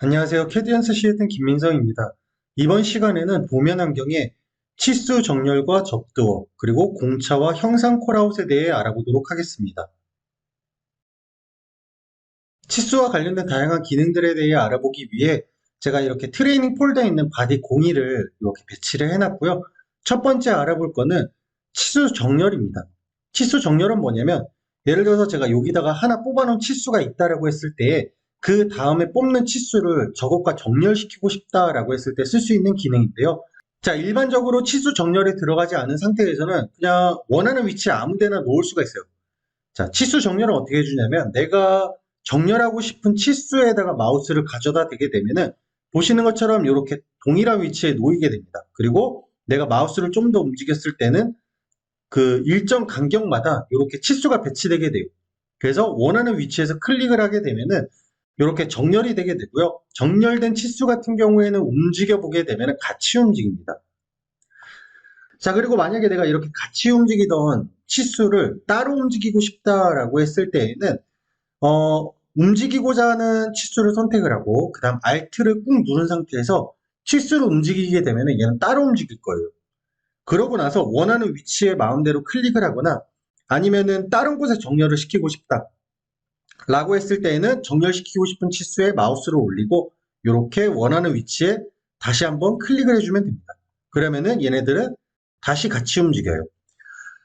안녕하세요. 캐디언스 시에튼 김민성입니다. 이번 시간에는 도면 환경의 치수 정렬과 접두어, 그리고 공차와 형상 콜아웃에 대해 알아보도록 하겠습니다. 치수와 관련된 다양한 기능들에 대해 알아보기 위해 제가 이렇게 트레이닝 폴더에 있는 바디 공의를 이렇게 배치를 해놨고요. 첫 번째 알아볼 거는 치수 정렬입니다. 치수 정렬은 뭐냐면 예를 들어서 제가 여기다가 하나 뽑아놓은 치수가 있다라고 했을 때 그 다음에 뽑는 치수를 저것과 정렬시키고 싶다라고 했을 때 쓸 수 있는 기능인데요. 자, 일반적으로 치수 정렬에 들어가지 않은 상태에서는 그냥 원하는 위치에 아무 데나 놓을 수가 있어요. 자, 치수 정렬은 어떻게 해주냐면 내가 정렬하고 싶은 치수에다가 마우스를 가져다 대게 되면은 보시는 것처럼 이렇게 동일한 위치에 놓이게 됩니다. 그리고 내가 마우스를 좀 더 움직였을 때는 그 일정 간격마다 이렇게 치수가 배치되게 돼요. 그래서 원하는 위치에서 클릭을 하게 되면은 이렇게 정렬이 되게 되고요. 정렬된 치수 같은 경우에는 움직여 보게 되면은 같이 움직입니다. 자, 그리고 만약에 내가 이렇게 같이 움직이던 치수를 따로 움직이고 싶다라고 했을 때에는 움직이고자 하는 치수를 선택을 하고 그 다음 Alt를 꾹 누른 상태에서 치수를 움직이게 되면 얘는 따로 움직일 거예요. 그러고 나서 원하는 위치에 마음대로 클릭을 하거나 아니면은 다른 곳에 정렬을 시키고 싶다 라고 했을 때에는 정렬시키고 싶은 치수에 마우스를 올리고 이렇게 원하는 위치에 다시 한번 클릭을 해주면 됩니다. 그러면은 얘네들은 다시 같이 움직여요.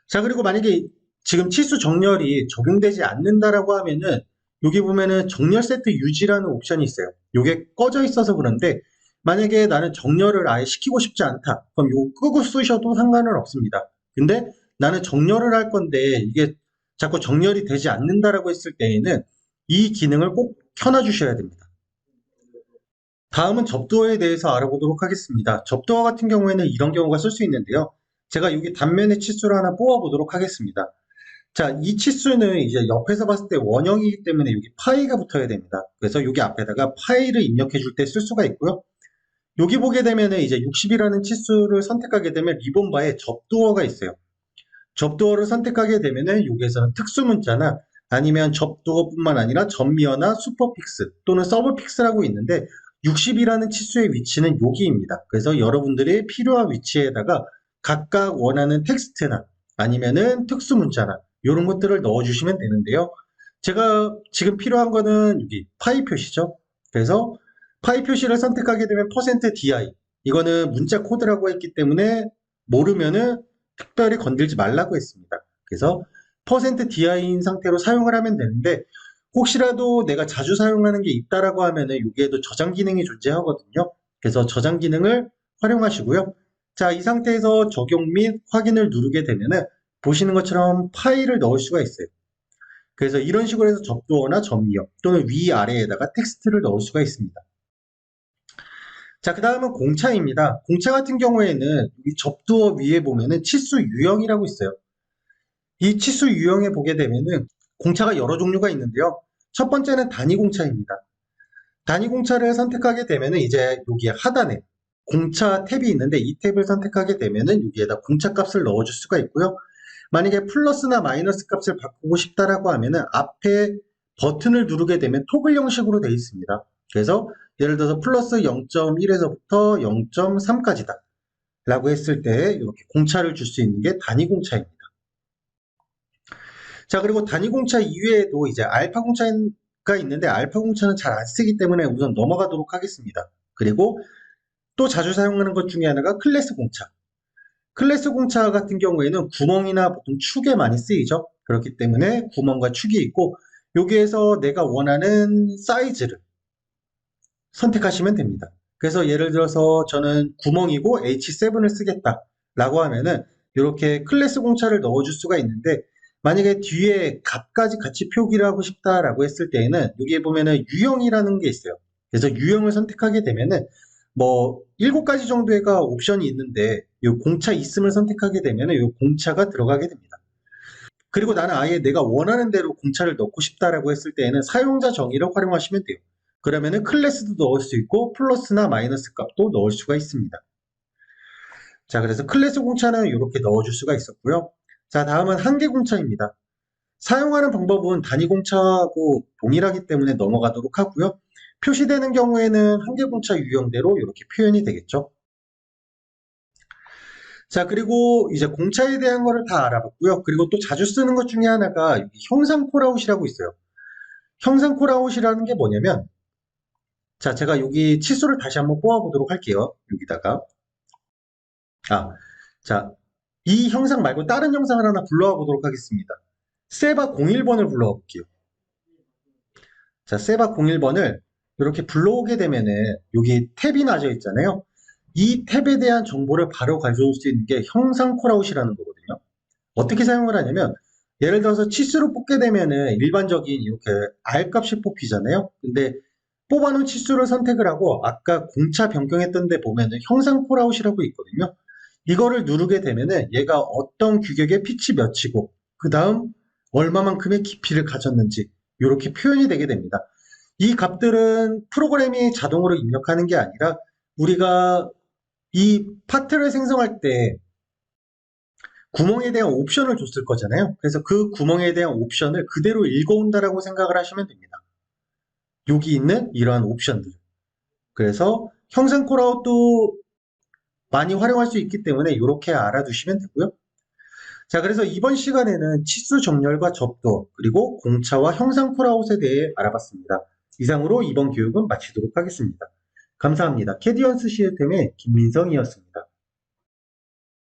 자, 그리고 만약에 지금 치수 정렬이 적용되지 않는다라고 하면은 여기 보면은 정렬 세트 유지라는 옵션이 있어요. 이게 꺼져 있어서 그런데 만약에 나는 정렬을 아예 시키고 싶지 않다. 그럼 이거 끄고 쓰셔도 상관은 없습니다. 근데 나는 정렬을 할 건데 이게 자꾸 정렬이 되지 않는다라고 했을 때에는 이 기능을 꼭 켜놔 주셔야 됩니다. 다음은 접두어에 대해서 알아보도록 하겠습니다. 접두어 같은 경우에는 이런 경우가 쓸 수 있는데요. 제가 여기 단면의 치수를 하나 뽑아보도록 하겠습니다. 자, 이 치수는 이제 옆에서 봤을 때 원형이기 때문에 여기 파이가 붙어야 됩니다. 그래서 여기 앞에다가 파이를 입력해 줄 때 쓸 수가 있고요. 여기 보게 되면은 이제 60이라는 치수를 선택하게 되면 리본바에 접두어가 있어요. 접두어를 선택하게 되면은 여기에서는 특수 문자나 아니면 접두어뿐만 아니라 전미어나 슈퍼픽스 또는 서브픽스라고 있는데 60이라는 치수의 위치는 여기입니다. 그래서 여러분들이 필요한 위치에다가 각각 원하는 텍스트나 아니면은 특수 문자나 이런 것들을 넣어주시면 되는데요. 제가 지금 필요한 거는 여기 파이 표시죠. 그래서 파이 표시를 선택하게 되면 %di 이거는 문자 코드라고 했기 때문에 모르면은 특별히 건들지 말라고 했습니다. 그래서 %di인 상태로 사용을 하면 되는데 혹시라도 내가 자주 사용하는 게 있다라고 하면은 여기에도 저장 기능이 존재하거든요. 그래서 저장 기능을 활용하시고요. 자, 이 상태에서 적용 및 확인을 누르게 되면은 보시는 것처럼 파일을 넣을 수가 있어요. 그래서 이런 식으로 해서 접두어나 전미어 또는 위아래에다가 텍스트를 넣을 수가 있습니다. 자, 그 다음은 공차입니다. 공차 같은 경우에는 이 접두어 위에 보면은 치수 유형이라고 있어요. 이 치수 유형에 보게 되면은 공차가 여러 종류가 있는데요. 첫 번째는 단위 공차입니다. 단위 공차를 선택하게 되면은 이제 여기 하단에 공차 탭이 있는데 이 탭을 선택하게 되면은 여기에다 공차 값을 넣어줄 수가 있고요. 만약에 플러스나 마이너스 값을 바꾸고 싶다라고 하면은 앞에 버튼을 누르게 되면 토글 형식으로 되어 있습니다. 그래서 예를 들어서 플러스 0.1에서부터 0.3까지다 라고 했을 때 이렇게 공차를 줄 수 있는 게 단위 공차입니다. 자, 그리고 단위 공차 이외에도 이제 알파 공차가 있는데 알파 공차는 잘 안 쓰기 때문에 우선 넘어가도록 하겠습니다. 그리고 또 자주 사용하는 것 중에 하나가 클래스 공차. 클래스 공차 같은 경우에는 구멍이나 보통 축에 많이 쓰이죠. 그렇기 때문에 구멍과 축이 있고 여기에서 내가 원하는 사이즈를 선택하시면 됩니다. 그래서 예를 들어서 저는 구멍이고 H7을 쓰겠다 라고 하면은 이렇게 클래스 공차를 넣어줄 수가 있는데 만약에 뒤에 값까지 같이 표기를 하고 싶다라고 했을 때에는 여기에 보면은 유형이라는 게 있어요. 그래서 유형을 선택하게 되면은 뭐 7가지 정도의가 옵션이 있는데 이 공차 있음을 선택하게 되면은 이 공차가 들어가게 됩니다. 그리고 나는 아예 내가 원하는 대로 공차를 넣고 싶다라고 했을 때에는 사용자 정의를 활용하시면 돼요. 그러면은 클래스도 넣을 수 있고 플러스나 마이너스 값도 넣을 수가 있습니다. 자, 그래서 클래스 공차는 이렇게 넣어줄 수가 있었고요. 자, 다음은 한계 공차입니다. 사용하는 방법은 단위 공차하고 동일하기 때문에 넘어가도록 하고요. 표시되는 경우에는 한계공차 유형대로 이렇게 표현이 되겠죠. 자, 그리고 이제 공차에 대한 거를 다 알아봤고요. 그리고 또 자주 쓰는 것 중에 하나가 여기 형상 콜아웃이라고 있어요. 형상 콜아웃이라는 게 뭐냐면, 자, 제가 여기 치수를 다시 한번 뽑아보도록 할게요. 여기다가. 아, 자, 이 형상 말고 다른 형상을 하나 불러와 보도록 하겠습니다. 세바 01번을 불러와 볼게요. 자, 세바 01번을 이렇게 불러오게 되면은 여기 탭이 나져 있잖아요. 이 탭에 대한 정보를 바로 가져올 수 있는 게 형상 콜아웃이라는 거거든요. 어떻게 사용을 하냐면 예를 들어서 치수를 뽑게 되면은 일반적인 이렇게 R 값이 뽑히잖아요. 근데 뽑아놓은 치수를 선택을 하고 아까 공차 변경했던 데 보면은 형상 콜아웃이라고 있거든요. 이거를 누르게 되면은 얘가 어떤 규격의 피치 몇이고 그 다음 얼마만큼의 깊이를 가졌는지 이렇게 표현이 되게 됩니다. 이 값들은 프로그램이 자동으로 입력하는 게 아니라 우리가 이 파트를 생성할 때 구멍에 대한 옵션을 줬을 거잖아요. 그래서 그 구멍에 대한 옵션을 그대로 읽어온다라고 생각을 하시면 됩니다. 여기 있는 이러한 옵션들. 그래서 형상 콜아웃도 많이 활용할 수 있기 때문에 이렇게 알아두시면 되고요. 자, 그래서 이번 시간에는 치수 정렬과 접도, 그리고 공차와 형상 콜아웃에 대해 알아봤습니다. 이상으로 이번 교육은 마치도록 하겠습니다. 감사합니다. 캐디언스 시스템의 김민성이었습니다.